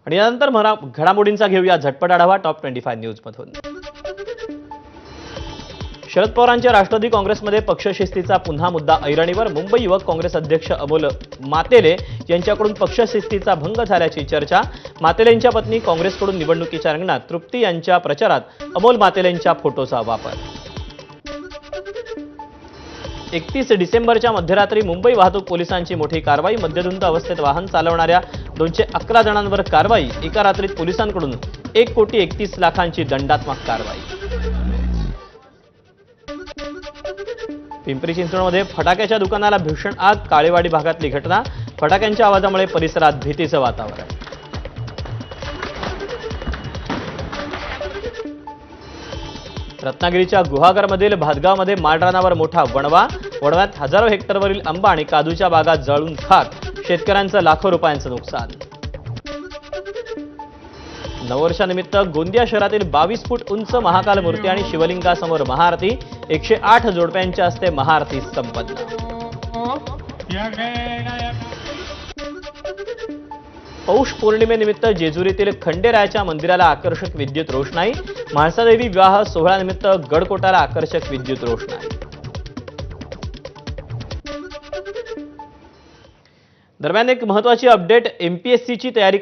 आणि यानंतर घडामोडींचा घेऊया झटपट आढावा टॉप 25 न्यूज मधून। शरद पवारांच्या राष्ट्रवादी काँग्रेसमध्ये पक्षशिस्तीचा पुन्हा मुद्दा ऐरणीवर। मुंबई युवक काँग्रेस अध्यक्ष अमोल मातेले यांच्याकडून पक्षशिस्तीचा भंग झाल्याची चर्चा। मातेलेंच्या पत्नी काँग्रेसकडून निवडणुकीच्या रिंगणात। तृप्ती यांच्या प्रचारात अमोल मातेलेंच्या फोटोचा वापर। 31 डिसेंबरच्या मध्यरात्री मुंबई वाहतूक पोलिसांची मोठी कारवाई। मद्यधुंद अवस्थेत वाहन चालवणाऱ्या 211 जणांवर कारवाई। एका रात्रीत पोलिसांकडून 1,31,00,000ची दंडात्मक कारवाई। पिंपरी चिंचवडमध्ये फटाक्याच्या दुकानाला भीषण आग। काळेवाडी भागातली घटना। फटाक्यांच्या आवाजामुळे परिसरात भीतीचं वातावरण। रत्नागिरीच्या गुहागरमधील भातगावमध्ये माळरानावर मोठा वणवा। वणव्यात हजारो हेक्टरवरील आंबा आणि काजूच्या बागा जळून खाक। शेतकऱ्यांचं लाखो रुपयांचं नुकसान। नववर्षानिमित्त गोंदिया शहरातील 22 फूट उंच महाकाल मूर्ती आणि शिवलिंगासमोर महाआरती। 108 जोडप्यांच्या हस्ते महाआरती संपन्न। पौष पौर्णिमेनिमित्त जेजुरीतील खंडेरायाच्या मंदिराला आकर्षक विद्युत रोषणाई। म्हाळसादेवी विवाह सोहळ्यानिमित्त गडकोटाला आकर्षक विद्युत रोषणाई। दरम्यान एक महत्त्वाची अपडेट, एमपीएससीची तयारी